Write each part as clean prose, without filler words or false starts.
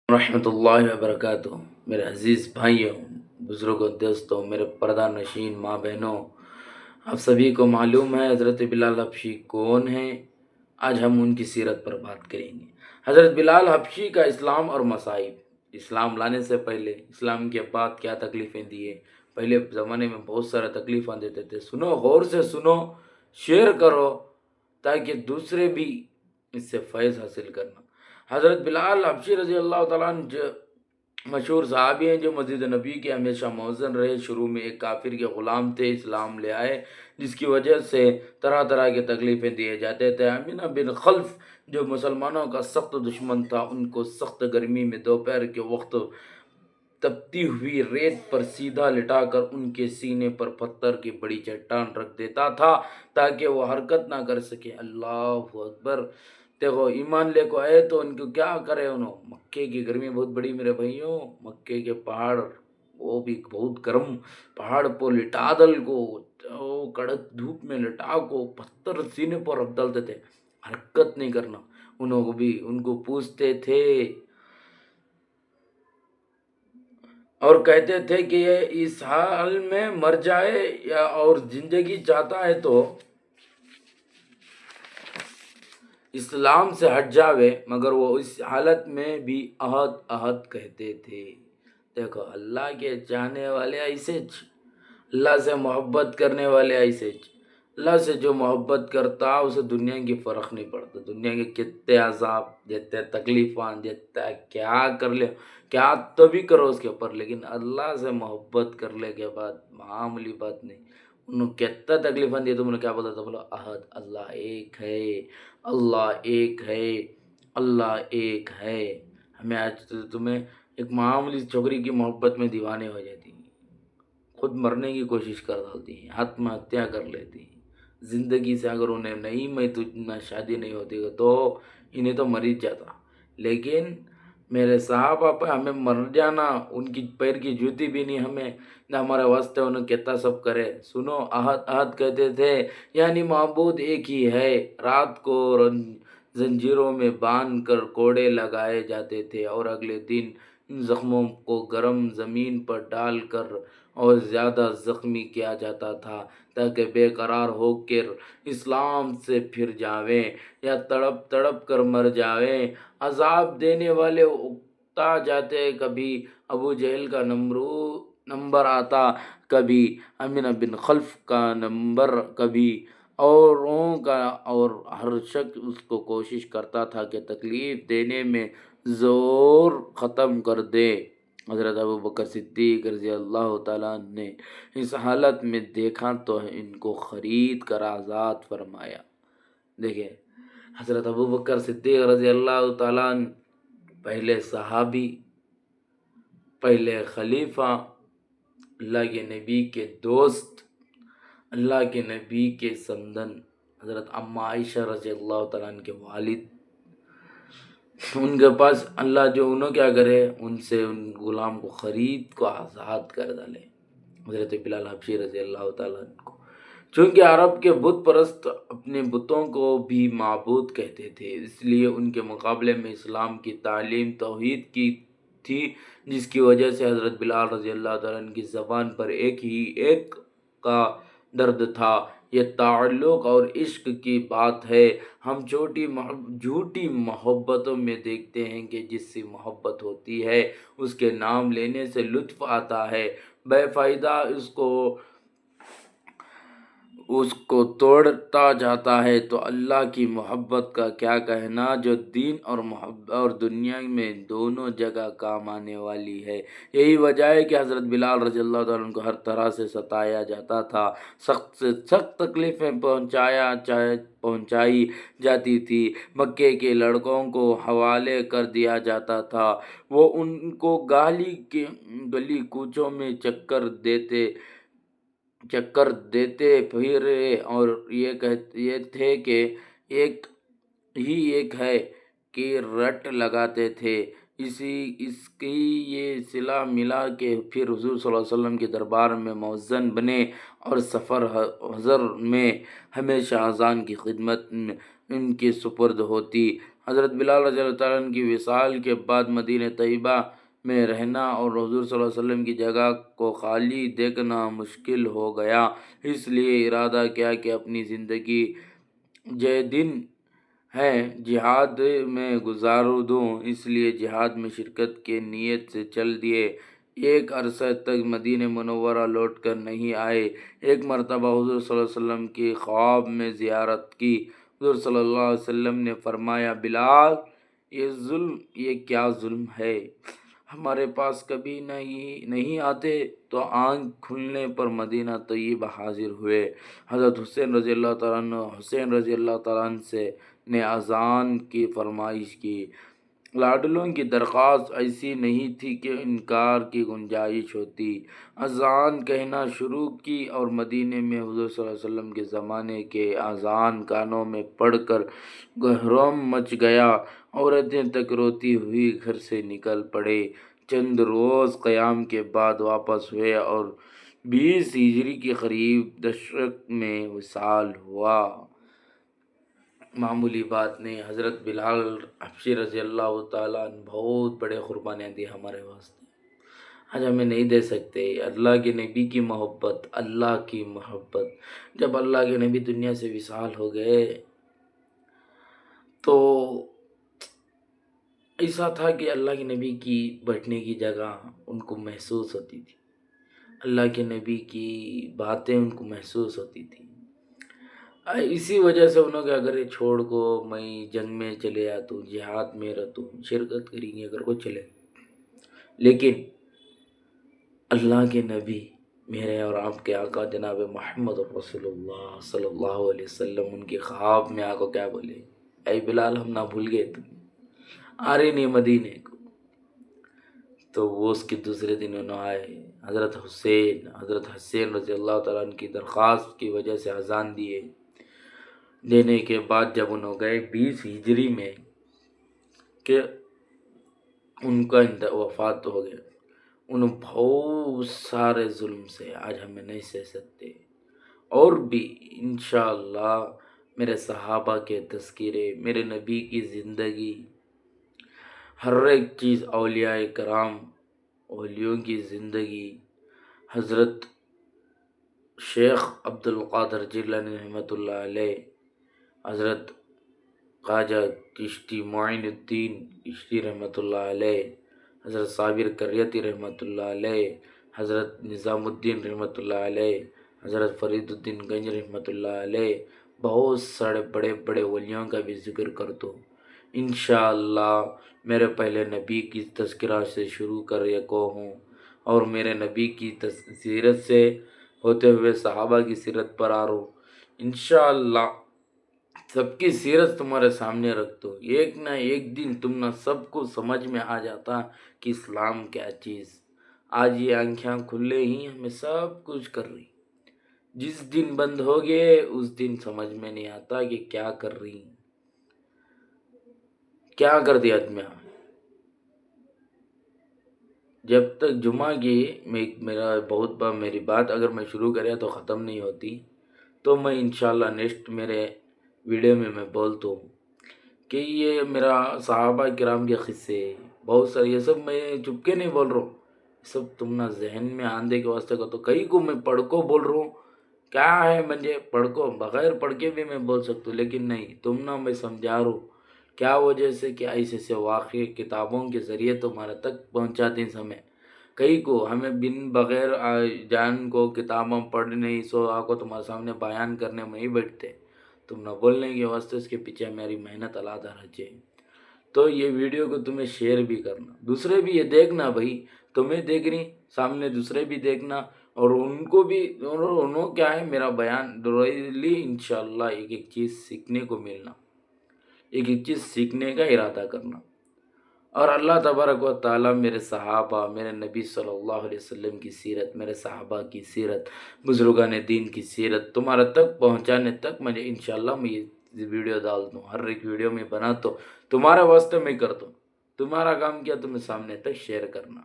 رحمۃ اللہ وبرکاتہ۔ میرے عزیز بھائیوں، بزرگوں، دوستوں، میرے پردہ نشین ماں بہنوں، آپ سبھی کو معلوم ہے حضرت بلال حبشی کون ہیں۔ آج ہم ان کی سیرت پر بات کریں گے۔ حضرت بلال حبشی کا اسلام اور مصائب۔ اسلام لانے سے پہلے، اسلام کے بعد کیا تکلیفیں دیے۔ پہلے زمانے میں بہت سارے تکلیفیں دیتے تھے۔ سنو، غور سے سنو، شیئر کرو تاکہ دوسرے بھی اس سے فیض حاصل کرنا۔ حضرت بلال حبشی رضی اللہ تعالیٰ عنہ جو مشہور صحابی ہیں، جو مسجد نبی کے ہمیشہ مؤذن رہے۔ شروع میں ایک کافر کے غلام تھے، اسلام لے آئے، جس کی وجہ سے طرح طرح کی تکلیفیں دیے جاتے تھے۔ امینہ بن خلف جو مسلمانوں کا سخت دشمن تھا، ان کو سخت گرمی میں دوپہر کے وقت تپتی ہوئی ریت پر سیدھا لٹا کر ان کے سینے پر پتھر کی بڑی چٹان رکھ دیتا تھا تاکہ وہ حرکت نہ کر سکے۔ اللہ اکبر! دیکھو، ایمان لے کو آئے تو ان کو کیا کرے انہوں۔ مکے کی گرمی بہت بڑی میرے بھائیوں، مکے کے پہاڑ وہ بھی بہت گرم پہاڑ کو لٹا دل کو، کڑک دھوپ میں لٹا کو پتھر سینے پر رکھ ڈالتے تھے، حرکت نہیں کرنا۔ انہوں کو بھی ان کو پوچھتے تھے اور کہتے تھے کہ یہ اس حال میں مر جائے یا اور زندگی چاہتا ہے تو اسلام سے ہٹ جاوے، مگر وہ اس حالت میں بھی احد احد کہتے تھے۔ دیکھو، اللہ کے چاہنے والے ایسے، اللہ سے محبت کرنے والے ایسے۔ اللہ سے جو محبت کرتا اسے دنیا کی فرق نہیں پڑتا، دنیا کے کتنے عذاب جتنے تکلیفاں جتنا کیا کر لے، کیا تو بھی کرو اس کے اوپر، لیکن اللہ سے محبت کرنے کے بعد معمولی بات نہیں۔ انہوں کتنا تکلیفاں دی، تم نے کیا بولا تھا؟ بولو احد، اللہ ایک ہے، اللہ ایک ہے، اللہ ایک ہے۔ ہمیں آج تمہیں ایک معمولی چھوکری کی محبت میں دیوانے ہو جاتی ہیں، خود مرنے کی کوشش کر ڈالتی ہیں، آتم ہتیا کر لیتی ہیں۔ زندگی سے اگر انہیں نہیں میں تجھ شادی نہیں ہوتی تو انہیں تو مر ہی جاتا، لیکن میرے صحابہ پہ ہمیں مر جانا، ان کی پیر کی جوتی بھی نہیں ہمیں نہ ہمارے واسطے انہیں کہتا سب کرے۔ سنو، احد احد کہتے تھے، یعنی معبود ایک ہی ہے۔ رات کو زنجیروں میں باندھ کر کوڑے لگائے جاتے تھے اور اگلے دن ان زخموں کو گرم زمین پر ڈال کر اور زیادہ زخمی کیا جاتا تھا تاکہ بے قرار ہو کر اسلام سے پھر جاویں یا تڑپ تڑپ کر مر جاویں۔ عذاب دینے والے اکتا جاتے، کبھی ابو جہل کا نمبر آتا، کبھی امینہ بن خلف کا نمبر، کبھی اوروں کا، اور ہر شخص اس کو کوشش کرتا تھا کہ تکلیف دینے میں زور ختم کر دے۔ حضرت ابوبکر صدیق رضی اللہ تعالیٰ عنہ نے اس حالت میں دیکھا تو ان کو خرید کر آزاد فرمایا۔ دیکھیں، حضرت ابوبکر صدیق رضی اللہ تعالیٰ عنہ پہلے صحابی، پہلے خلیفہ، اللہ کے نبی کے دوست، اللہ کے نبی کے سندن، حضرت اماں عائشہ رضی اللہ تعالیٰ عنہ کے والد، ان کے پاس اللہ جو انہوں کیا کرے، ان سے ان غلام کو خرید کو آزاد کر ڈالے، حضرت بلال حبشی رضی اللہ تعالیٰ عنہ کو۔ چونکہ عرب کے بت پرست اپنے بتوں کو بھی معبود کہتے تھے، اس لیے ان کے مقابلے میں اسلام کی تعلیم توحید کی تھی، جس کی وجہ سے حضرت بلال رضی اللہ تعالیٰ عنہ کی زبان پر ایک کا درد تھا۔ یہ تعلق اور عشق کی بات ہے۔ ہم جھوٹی محبتوں میں دیکھتے ہیں کہ جس سے محبت ہوتی ہے اس کے نام لینے سے لطف آتا ہے، بے فائدہ اس کو توڑتا جاتا ہے، تو اللہ کی محبت کا کیا کہنا جو دین اور دنیا میں دونوں جگہ کام آنے والی ہے۔ یہی وجہ ہے کہ حضرت بلال رضی اللہ تعالیٰ عنہ کو ہر طرح سے ستایا جاتا تھا، سخت سے سخت تکلیفیں پہنچائی جاتی تھی، مکے کے لڑکوں کو حوالے کر دیا جاتا تھا، وہ ان کو گلی کوچوں میں چکر دیتے پھرے اور یہ تھے کہ ایک ہے کہ رٹ لگاتے تھے۔ اس کی یہ صلہ ملا کہ پھر حضور صلی اللہ علیہ وسلم کے دربار میں مؤذن بنے اور سفر حضر میں ہمیشہ اذان کی خدمت ان کے سپرد ہوتی۔ حضرت بلال رضی اللہ تعالیٰ عنہ کی وصال کے بعد مدینہ طیبہ میں رہنا اور حضور صلی اللہ علیہ وسلم کی جگہ کو خالی دیکھنا مشکل ہو گیا، اس لیے ارادہ کیا کہ اپنی زندگی جے دن ہے جہاد میں گزار دوں، اس لیے جہاد میں شرکت کے نیت سے چل دیے۔ ایک عرصہ تک مدینہ منورہ لوٹ کر نہیں آئے۔ ایک مرتبہ حضور صلی اللہ علیہ وسلم کی خواب میں زیارت کی۔ حضور صلی اللہ علیہ وسلم نے فرمایا، بلال، یہ کیا ظلم ہے؟ ہمارے پاس کبھی نہیں آتے۔ تو آنکھ کھلنے پر مدینہ طیبہ حاضر ہوئے۔ حضرت حسین رضی اللہ تعالیٰ عنہ سے نے اذان کی فرمائش کی۔ لاڈلوں کی درخواست ایسی نہیں تھی کہ انکار کی گنجائش ہوتی۔ اذان کہنا شروع کی اور مدینے میں حضور صلی اللہ علیہ وسلم کے زمانے کے اذان کانوں میں پڑھ کر گہرام مچ گیا۔ عورتیں تک روتی ہوئی گھر سے نکل پڑے۔ چند روز قیام کے بعد واپس ہوئے اور 20 ہجری کے قریب دشق میں وصال ہوا۔ معمولی بات نہیں۔ حضرت بلال حبشی رضی اللہ تعالیٰ عنہ بہت بڑے قربانیاں دی ہمارے واسطے، آج ہمیں نہیں دے سکتے۔ اللہ کے نبی کی محبت، اللہ کی محبت، جب اللہ کے نبی دنیا سے وصال ہو گئے تو ایسا تھا کہ اللہ کے نبی کی بیٹھنے کی جگہ ان کو محسوس ہوتی تھی، اللہ کے نبی کی باتیں ان کو محسوس ہوتی تھی۔ اسی وجہ سے انہوں نے اگر یہ چھوڑ کو میں جنگ میں چلے آتا ہوں، جہاد میں رہتا ہوں، شرکت کریں گے اگر وہ چلے، لیکن اللہ کے نبی میرے اور آپ کے آقا جناب محمد رسول اللہ صلی اللہ علیہ وسلم ان کے خواب میں آقا کیا بولے، اے بلال، ہم نہ بھول گئے تم آ رہے نہیں مدینے کو۔ تو وہ اس کے دوسرے دن انہوں آئے۔ حضرت حسین رضی اللہ تعالیٰ عنہ کی درخواست کی وجہ سے اذان دینے کے بعد جب انہوں گئے 20 ہجری میں کہ ان کا وفات ہو گیا، انہوں بہت سارے ظلم سے آج ہمیں نہیں سہ سکتے، اور بھی انشاءاللہ میرے صحابہ کے تذکرے، میرے نبی کی زندگی، ہر ایک چیز، اولیاء کرام، اولیوں کی زندگی، حضرت شیخ عبد القادر جیلانی رحمۃ اللہ علیہ، حضرت خواجہ چشتی معین الدین چشتی رحمۃ اللہ علیہ، حضرت صابر کریتی رحمۃ اللہ علیہ، حضرت نظام الدین رحمۃ اللہ علیہ، حضرت فرید الدین گنج رحمۃ اللہ علیہ، بہت سارے بڑے بڑے ولیوں کا بھی ذکر کرتا ہوں۔ انشاءاللہ میرے پہلے نبی کی تذکرہ سے شروع کر کو ہوں، اور میرے نبی کی سیرت سے ہوتے ہوئے صحابہ کی سیرت پر آ رہا ہوں۔ انشاءاللہ سب کی سیرت تمہارے سامنے رکھتا ہوں، ایک نہ ایک دن تم نہ سب کو سمجھ میں آ جاتا کہ اسلام کیا چیز۔ آج یہ آنکھیں کھلے ہی ہمیں سب کچھ کر رہی، جس دن بند ہو گئے اس دن سمجھ میں نہیں آتا کہ کیا کر رہی، کیا کر دیا تمہیں۔ جب تک جمعہ کی میری بات اگر میں شروع کریا تو ختم نہیں ہوتی، تو میں انشاءاللہ نیکسٹ میرے ویڈیو میں بولتا ہوں کہ یہ میرا صحابہ کرام کے قصے بہت سارے، یہ سب میں چپ کے نہیں بول رہا ہوں، سب تم نہ ذہن میں آندے کے واسطے کا، تو کئی کو میں پڑھ کو بول رہا ہوں، کیا ہے مجھے پڑھ کو، بغیر پڑھ کے بھی میں بول سکتا ہوں، لیکن نہیں، تم نہ میں سمجھا رہا ہوں، کیا وجہ سے کہ ایسے سے واقعی کتابوں کے ذریعے تمہارے تک پہنچاتے ہیں ہمیں، کئی کو ہمیں بن بغیر جان کو کتابوں پڑھ نہیں سو آکو تمہارے سامنے بیان کرنے میں نہیں بیٹھتے، تم نہ بولنے کے واسطے اس کے پیچھے میری محنت علیحدہ رہے۔ تو یہ ویڈیو کو تمہیں شیئر بھی کرنا، دوسرے بھی یہ دیکھنا، بھائی تمہیں دیکھ رہی سامنے دوسرے بھی دیکھنا، اور ان کو بھی انہوں کیا ہے میرا بیان ڈیلی انشاءاللہ ایک ایک چیز سیکھنے کو ملنا، ایک ایک چیز سیکھنے کا ارادہ کرنا، اور اللہ تبارک و تعالیٰ میرے صحابہ، میرے نبی صلی اللہ علیہ وسلم کی سیرت، میرے صحابہ کی سیرت، بزرگان دین کی سیرت تمہارے تک پہنچانے تک مجھے انشاءاللہ میں یہ ویڈیو ڈالتا ہوں، ہر ایک ویڈیو میں بناتا ہوں، تمہارے واسطے میں کرتا ہوں، تمہارا کام کیا تمہیں سامنے تک شیئر کرنا،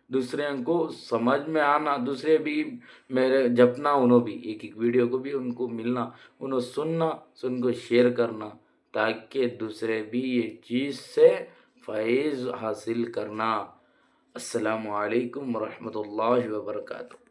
دوسرے کو سمجھ میں آنا، دوسرے بھی میرے جپنا، انہوں بھی ایک ایک ویڈیو کو بھی ان کو ملنا، انہوں سننا، سن کو شیئر کرنا، تاکہ دوسرے بھی یہ چیز سے فیض حاصل کرنا۔ السلام علیکم ورحمۃ اللہ وبرکاتہ۔